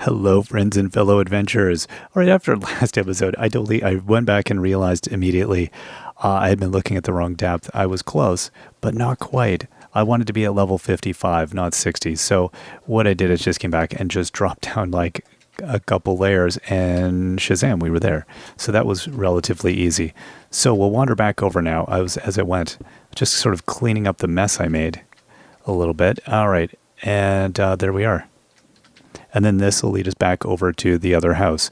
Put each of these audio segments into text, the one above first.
Hello, friends and fellow adventurers. All right, after last episode, I went back and realized immediately I had been looking at the wrong depth. I was close, but not quite. I wanted to be at level 55, not 60. So what I did is just came back and just dropped down like a couple layers, and shazam, we were there. So that was relatively easy. So we'll wander back over now. As I went, just sort of cleaning up the mess I made a little bit. All right, and there we are. And then this will lead us back over to the other house.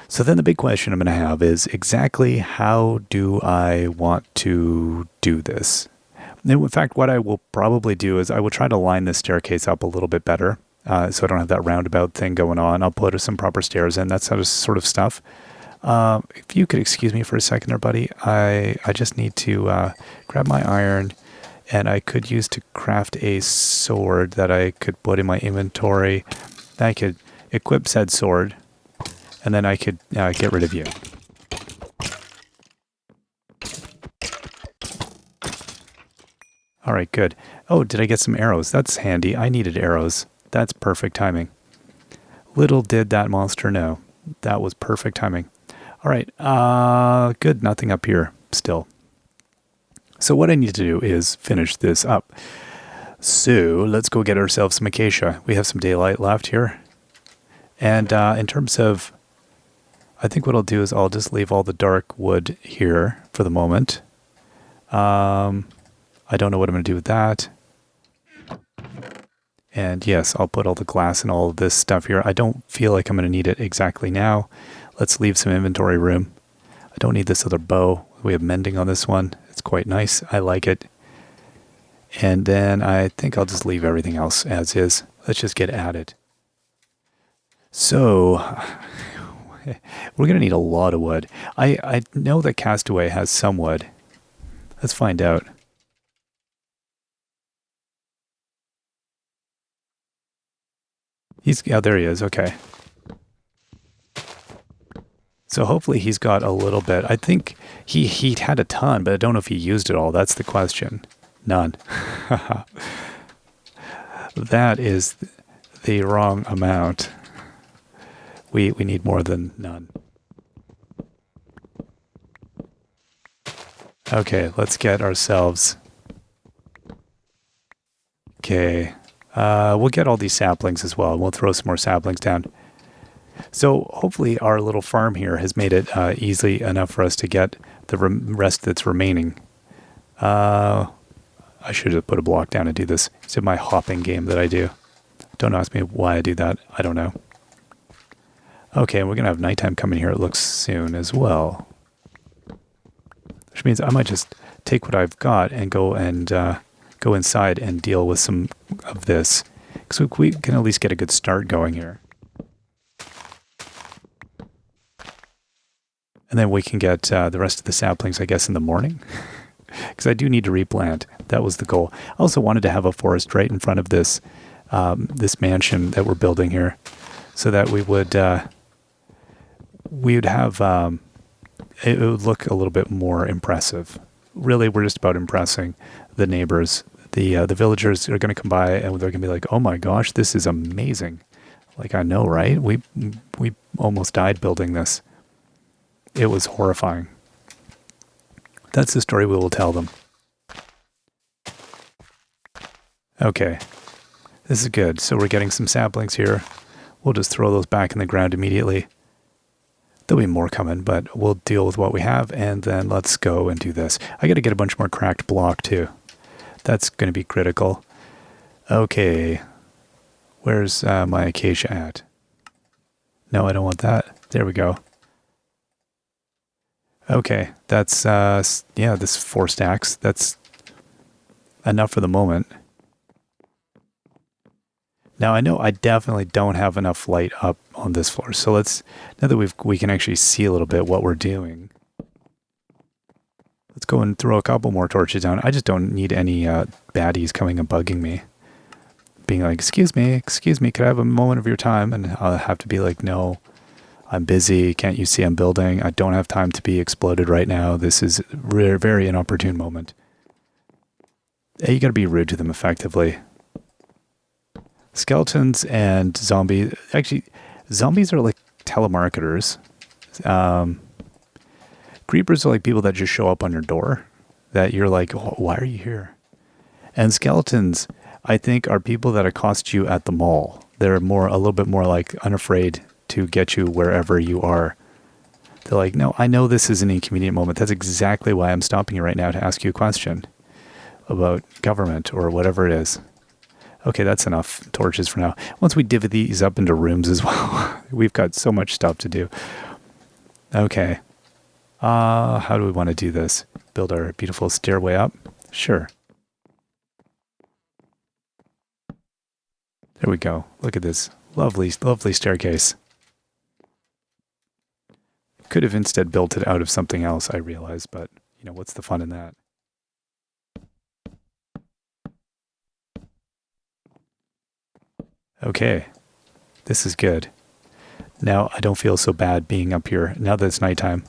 So then the big question I'm going to have is exactly how do I want to do this? In fact, what I will probably do is I will try to line this staircase up a little bit better so I don't have that roundabout thing going on. I'll put some proper stairs in, that sort of stuff. If you could excuse me for a second there, buddy, I just need to grab my iron, and I could use to craft a sword that I could put in my inventory. I could equip said sword, and then I could get rid of you. All right, good. Oh, did I get some arrows? That's handy. I needed arrows. That's perfect timing. Little did that monster know. That was perfect timing. All right, good. Nothing up here still. So what I need to do is finish this up. So let's go get ourselves some acacia. We have some daylight left here. And in terms of, I think what I'll do is I'll just leave all the dark wood here for the moment. I don't know what I'm going to do with that. And yes, I'll put all the glass and all of this stuff here. I don't feel like I'm going to need it exactly now. Let's leave some inventory room. I don't need this other bow. We have mending on this one. It's quite nice. I like it. And then I think I'll just leave everything else as is. Let's just get at it. So, we're going to need a lot of wood. I know that Castaway has some wood. Let's find out. There he is. Okay. So hopefully he's got a little bit. I think he had a ton, but I don't know if he used it all. That's the question. None. That is the wrong amount. We need more than none. Okay, let's get ourselves... Okay. We'll get all these saplings as well. We'll throw some more saplings down. So hopefully our little farm here has made it easy enough for us to get the rest that's remaining. I should have put a block down to do this. It's in my hopping game that I do. Don't ask me why I do that. I don't know. Okay, and we're going to have nighttime coming here, it looks, soon as well. Which means I might just take what I've got and go inside and deal with some of this. Because we can at least get a good start going here. And then we can get the rest of the saplings, I guess, in the morning. Because I do need to replant. That was the goal. I also wanted to have a forest right in front of this this mansion that we're building here, so that we would have it would look a little bit more impressive. Really, we're just about impressing the neighbors. The villagers are going to come by and they're going to be like, "Oh my gosh, this is amazing!" Like, I know, right? We almost died building this. It was horrifying. That's the story we will tell them. Okay. This is good. So we're getting some saplings here. We'll just throw those back in the ground immediately. There'll be more coming, but we'll deal with what we have, and then let's go and do this. I got to get a bunch more cracked block, too. That's going to be critical. Okay. Where's my acacia at? No, I don't want that. There we go. Okay, that's, yeah, this 4 stacks. That's enough for the moment. Now, I know I definitely don't have enough light up on this floor, so let's, now that we can actually see a little bit what we're doing, let's go and throw a couple more torches down. I just don't need any baddies coming and bugging me. Being like, excuse me, could I have a moment of your time? And I'll have to be like, no. I'm busy. Can't you see I'm building? I don't have time to be exploded right now. This is a very inopportune moment. You got to be rude to them effectively. Skeletons and zombies. Actually, zombies are like telemarketers. Um, Creepers are like people that just show up on your door. That you're like, oh, why are you here? And skeletons, I think, are people that accost you at the mall. They're a little bit more like unafraid to get you wherever you are. They're like, no, I know this is an inconvenient moment. That's exactly why I'm stopping you right now to ask you a question about government or whatever it is. Okay, that's enough torches for now. Once we divvy these up into rooms as well, we've got so much stuff to do. Okay. How do we want to do this? Build our beautiful stairway up? Sure. There we go. Look at this. Lovely, lovely staircase. Could have instead built it out of something else, I realize, but, you know, what's the fun in that? Okay. This is good. Now I don't feel so bad being up here, now that it's nighttime.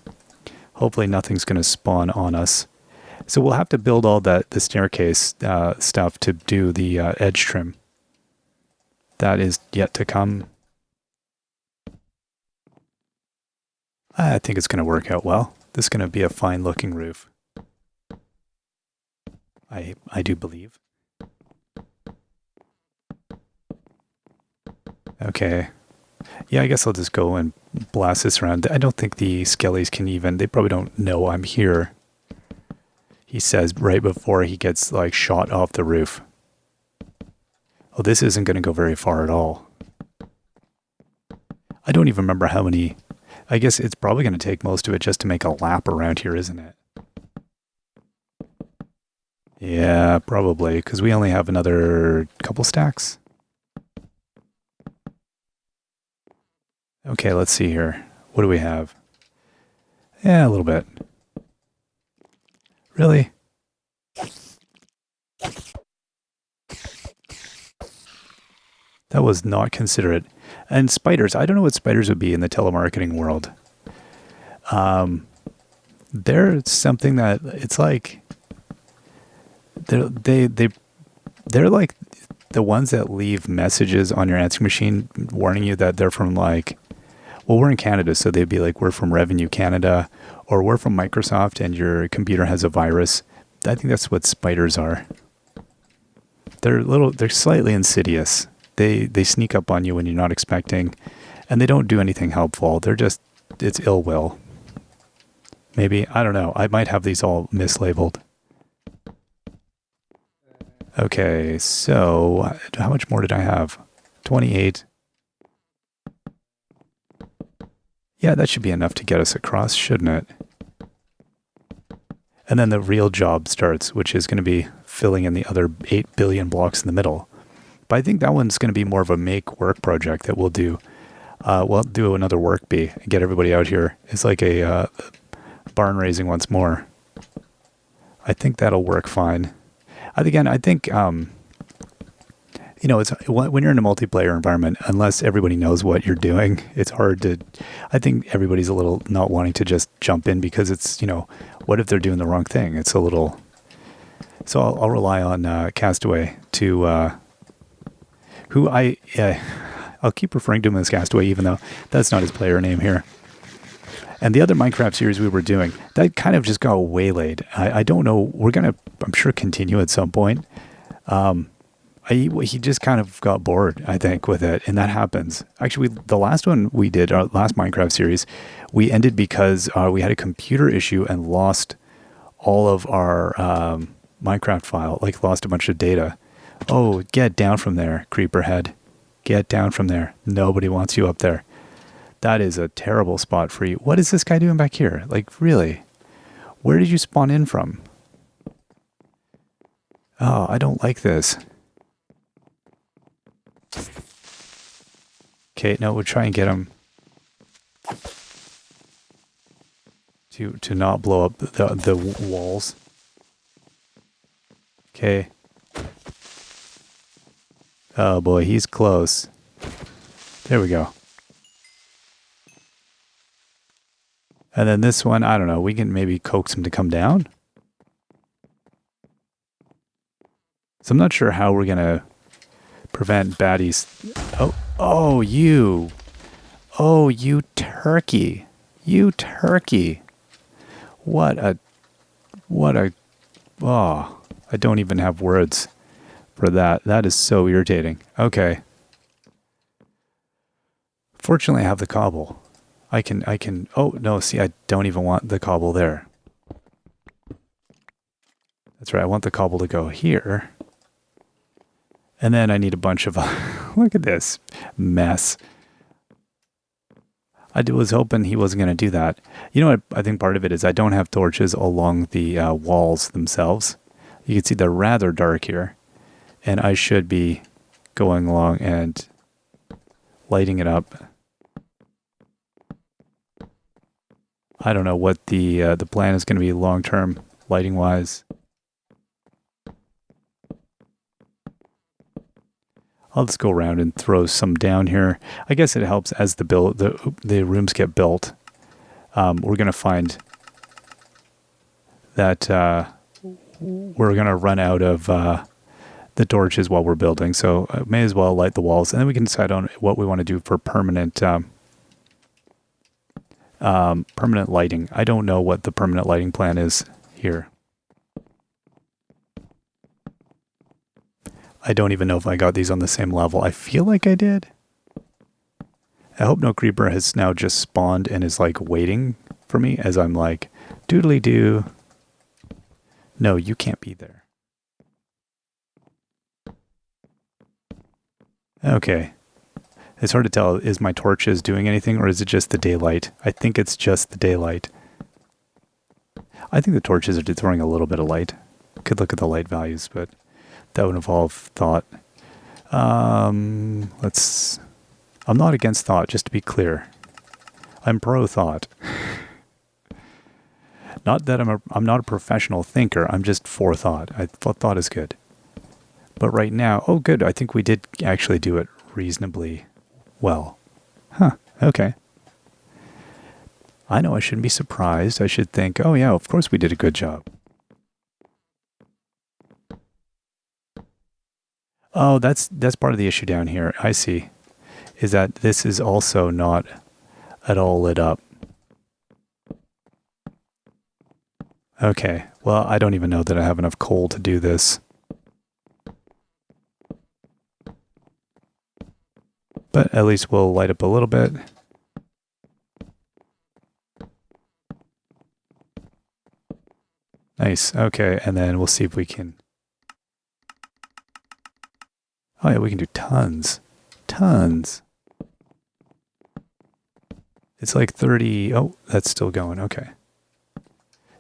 Hopefully nothing's going to spawn on us. So we'll have to build all the staircase stuff to do the edge trim. That is yet to come. I think it's going to work out well. This is going to be a fine looking roof. I do believe. Okay. Yeah, I guess I'll just go and blast this around. I don't think the skellies can even, they probably don't know I'm here. He says right before he gets like shot off the roof. Oh, this isn't going to go very far at all. I don't even remember how many. I guess it's probably going to take most of it just to make a lap around here, isn't it? Yeah, probably, because we only have another couple stacks. Okay, let's see here. What do we have? Yeah, a little bit. Really? That was not considerate. And spiders, I don't know what spiders would be in the telemarketing world. They're something that it's like they're like the ones that leave messages on your answering machine warning you that they're from like, well, we're in Canada, so they'd be like, we're from Revenue Canada, or we're from Microsoft and your computer has a virus. I think that's what spiders are. They're slightly insidious. They sneak up on you when you're not expecting, and they don't do anything helpful. It's ill will. Maybe, I don't know. I might have these all mislabeled. Okay, so how much more did I have? 28. Yeah, that should be enough to get us across, shouldn't it? And then the real job starts, which is going to be filling in the other 8 billion blocks in the middle. But I think that one's going to be more of a make work project that we'll do. We'll do another work bee and get everybody out here. It's like a barn raising once more. I think that'll work fine. Again, I think, you know, it's when you're in a multiplayer environment, unless everybody knows what you're doing, it's hard to, I think everybody's a little not wanting to just jump in because it's, you know, what if they're doing the wrong thing? It's a little, so I'll rely on Castaway to, who I'll keep referring to him as Castaway, even though that's not his player name here. And the other Minecraft series we were doing, that kind of just got waylaid. I don't know. We're going to, I'm sure, continue at some point. He just kind of got bored, I think, with it. And that happens. Actually, the last one we did, our last Minecraft series, we ended because we had a computer issue and lost all of our Minecraft file, like lost a bunch of data. Oh, get down from there, creeper head. Get down from there. Nobody wants you up there. That is a terrible spot for you. What is this guy doing back here? Like, really? Where did you spawn in from? Oh, I don't like this. Okay, no, we'll try and get him to not blow up the walls. Okay. Oh boy, he's close. There we go. And then this one, I don't know, we can maybe coax him to come down. So I'm not sure how we're going to Prevent baddies. Oh, oh, you. Oh, you turkey. You turkey. What a, oh, I don't even have words for that. That is so irritating. Okay. Fortunately, I have the cobble. I can, oh, no, see, I don't even want the cobble there. That's right, I want the cobble to go here. And then I need a bunch of, look at this mess. I was hoping he wasn't going to do that. You know what, I think part of it is I don't have torches along the walls themselves. You can see they're rather dark here. And I should be going along and lighting it up. I don't know what the plan is going to be long-term, lighting-wise. I'll just go around and throw some down here. I guess it helps as the rooms get built. We're going to find that we're going to run out of the torches while we're building. So I may as well light the walls, and then we can decide on what we want to do for permanent permanent lighting. I don't know what the permanent lighting plan is here. I don't even know if I got these on the same level. I feel like I did. I hope no creeper has now just spawned and is like waiting for me as I'm like, doodly doo. No, you can't be there. Okay. It's hard to tell, is my torches doing anything or is it just the daylight? I think it's just the daylight. I think the torches are throwing a little bit of light. Could look at the light values, but that would involve thought. I'm not against thought, just to be clear. I'm pro thought. Not that I'm not a professional thinker, I'm just for thought. I thought thought is good. But right now, oh good, I think we did actually do it reasonably well. Huh, okay. I know I shouldn't be surprised. I should think, oh yeah, of course we did a good job. Oh, that's part of the issue down here. I see. Is that this is also not at all lit up. Okay, well, I don't even know that I have enough coal to do this. But at least we'll light up a little bit. Nice, okay, and then we'll see if we can... Oh yeah, we can do tons. Tons. It's like 30... Oh, that's still going, okay.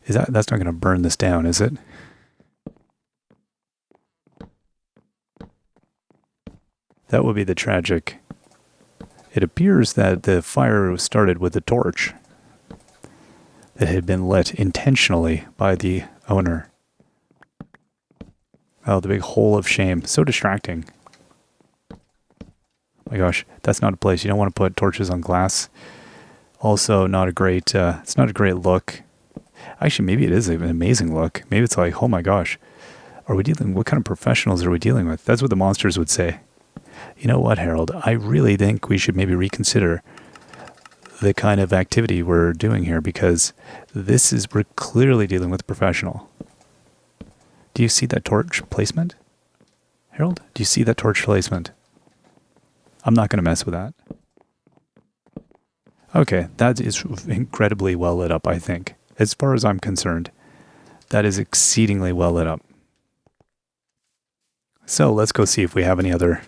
That's not going to burn this down, is it? That would be the tragic. It appears that the fire started with a torch that had been lit intentionally by the owner. Oh, the big hole of shame. So distracting. Oh my gosh, that's not a place. You don't want to put torches on glass. Also, not a great, it's not a great look. Actually, maybe it is an amazing look. Maybe it's like, oh my gosh, what kind of professionals are we dealing with? That's what the monsters would say. You know what, Harold? I really think we should maybe reconsider the kind of activity we're doing here because we're clearly dealing with a professional. Do you see that torch placement? Harold, do you see that torch placement? I'm not going to mess with that. Okay, that is incredibly well lit up, I think. As far as I'm concerned, that is exceedingly well lit up. So let's go see if we have any other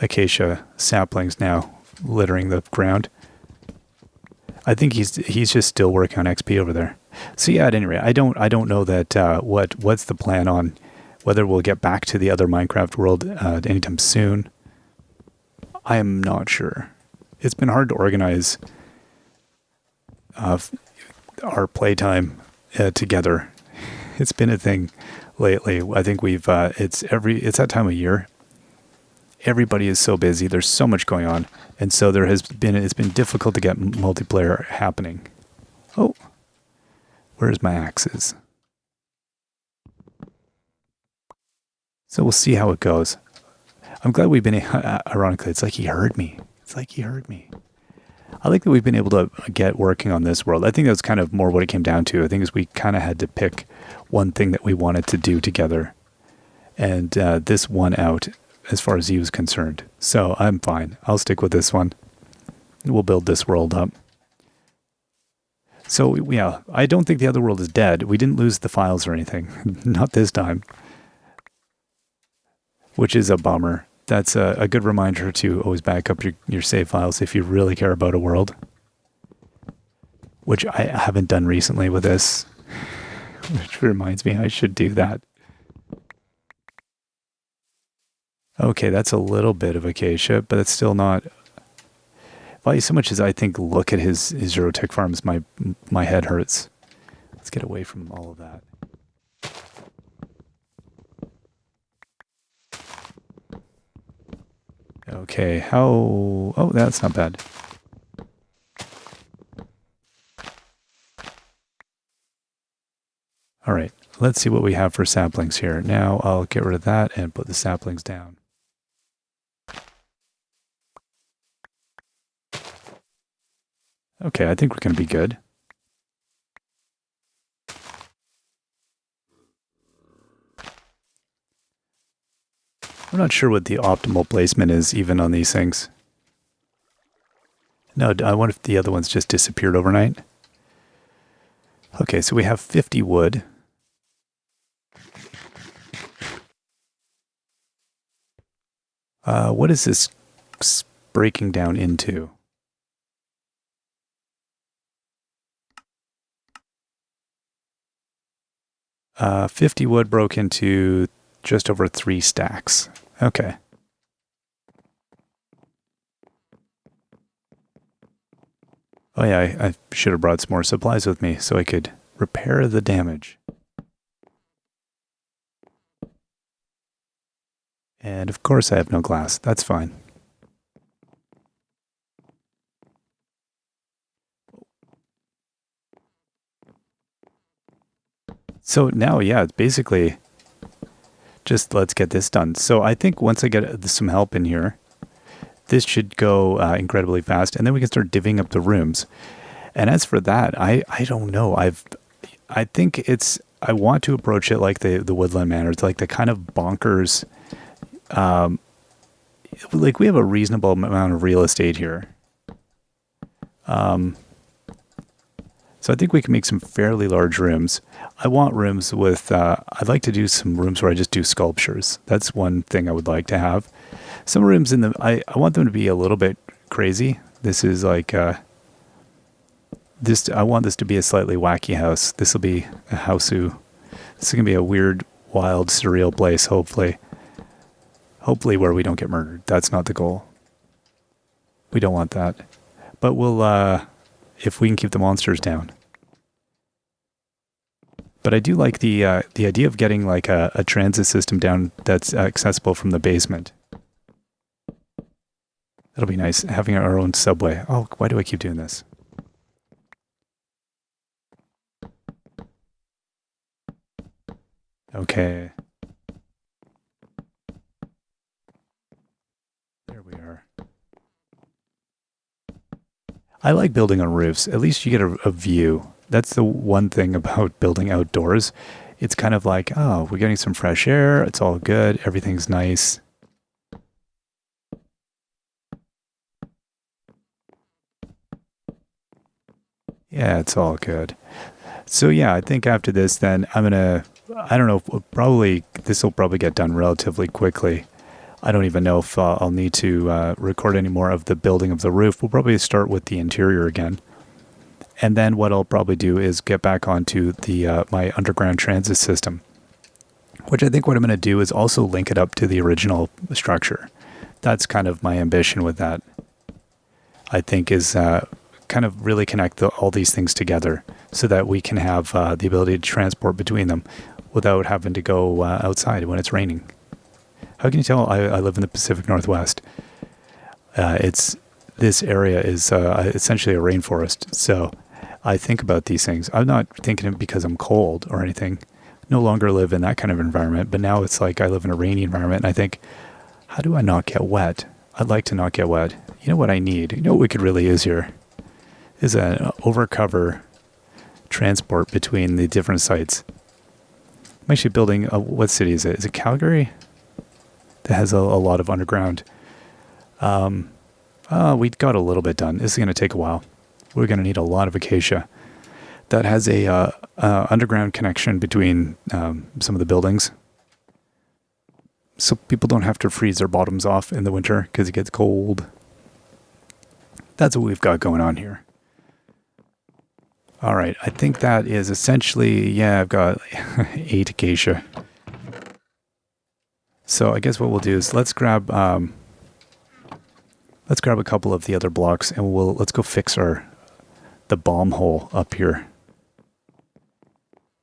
acacia saplings now littering the ground. I think he's just still working on XP over there. So yeah, at any rate, I don't know that what's the plan on whether we'll get back to the other Minecraft world anytime soon. I am not sure. It's been hard to organize our playtime together. It's been a thing lately. I think it's that time of year. Everybody is so busy. There's so much going on. And so it's been difficult to get multiplayer happening. Oh, where's my axes? So we'll see how it goes. I'm glad we've been, ironically, it's like he heard me. It's like he heard me. I like that we've been able to get working on this world. I think that's kind of more what it came down to. I think is we kind of had to pick one thing that we wanted to do together. And this won out as far as he was concerned. So I'm fine. I'll stick with this one. We'll build this world up. So yeah, I don't think the other world is dead. We didn't lose the files or anything. Not this time. Which is a bummer. That's a good reminder to always back up your save files if you really care about a world. Which I haven't done recently with this. Which reminds me I should do that. Okay, that's a little bit of acacia, but it's still not... If I so much as I think look at his Eurotech farms, my head hurts. Let's get away from all of that. Okay, how... Oh, that's not bad. All right, let's see what we have for saplings here. Now I'll get rid of that and put the saplings down. Okay, I think we're going to be good. I'm not sure what the optimal placement is even on these things. No, I wonder if the other ones just disappeared overnight. Okay, so we have 50 wood. What is this breaking down into? Uh, 50 wood broke into just over 3 stacks. Okay. Oh yeah, I should have brought some more supplies with me so I could repair the damage. And of course I have no glass. That's fine. So now, yeah, it's basically just let's get this done. So I think once I get some help in here, this should go incredibly fast, and then we can start divvying up the rooms. And as for that, I don't know. I think it's, I want to approach it like the Woodland Manor. It's like the kind of bonkers, like we have a reasonable amount of real estate here. So I think we can make some fairly large rooms. I want rooms with, I'd like to do some rooms where I just do sculptures. That's one thing I would like to have. Some rooms in the, I want them to be a little bit crazy. This is like, this, I want this to be a slightly wacky house. This will be a house this is going to be a weird, wild, surreal place, hopefully. Hopefully where we don't get murdered. That's not the goal. We don't want that. But we'll, if we can keep the monsters down. But I do like the idea of getting like a transit system down that's accessible from the basement. That'll be nice, having our own subway. Oh, why do I keep doing this? Okay. There we are. I like building on roofs. At least you get a view. That's the one thing about building outdoors. It's kind of like, oh, we're getting some fresh air. It's all good. Everything's nice. Yeah, it's all good. So yeah, I think after this, then I'm gonna, I don't know, probably, this will probably get done relatively quickly. I don't even know if I'll need to record any more of the building of the roof. We'll probably start with the interior again. And then what I'll probably do is get back onto the my underground transit system, which I think what I'm going to do is also link it up to the original structure. That's kind of my ambition with that. I think is kind of really connect all these things together so that we can have the ability to transport between them without having to go outside when it's raining. How can you tell I live in the Pacific Northwest? This area is essentially a rainforest, so I think about these things. I'm not thinking it because I'm cold or anything. No longer live in that kind of environment, but now it's like I live in a rainy environment, and I think, How do I not get wet? I'd like to not get wet. You know what I need? You know what we could really use here? Is an overcover transport between the different sites. I'm actually building what city is it? Is it Calgary? That has a lot of underground. We got a little bit done. This is going to take a while. We're going to need a lot of acacia. That has a underground connection between some of the buildings. So people don't have to freeze their bottoms off in the winter because it gets cold. That's what we've got going on here. All right, I think that is essentially, yeah, I've got 8 acacia. So I guess what we'll do is let's grab a couple of the other blocks and let's go fix the bomb hole up here.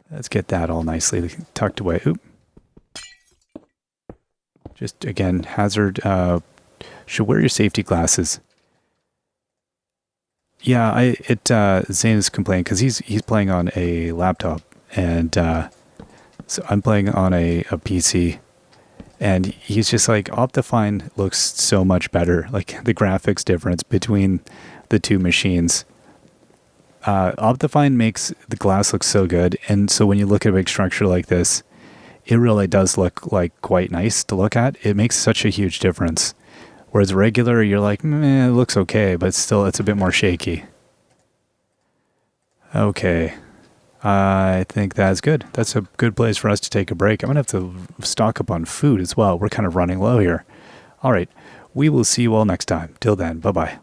Let's get that all nicely tucked away. Oop. Just again, hazard. Should wear your safety glasses. Yeah, Zane is complaining because he's playing on a laptop and so I'm playing on a PC. And he's just like, Optifine looks so much better. Like the graphics difference between the two machines. Optifine makes the glass look so good. And so when you look at a big structure like this, it really does look like quite nice to look at. It makes such a huge difference. Whereas regular, you're like, meh, it looks okay, but still it's a bit more shaky. Okay. I think that's good. That's a good place for us to take a break. I'm going to have to stock up on food as well. We're kind of running low here. All right. We will see you all next time. Till then, bye-bye.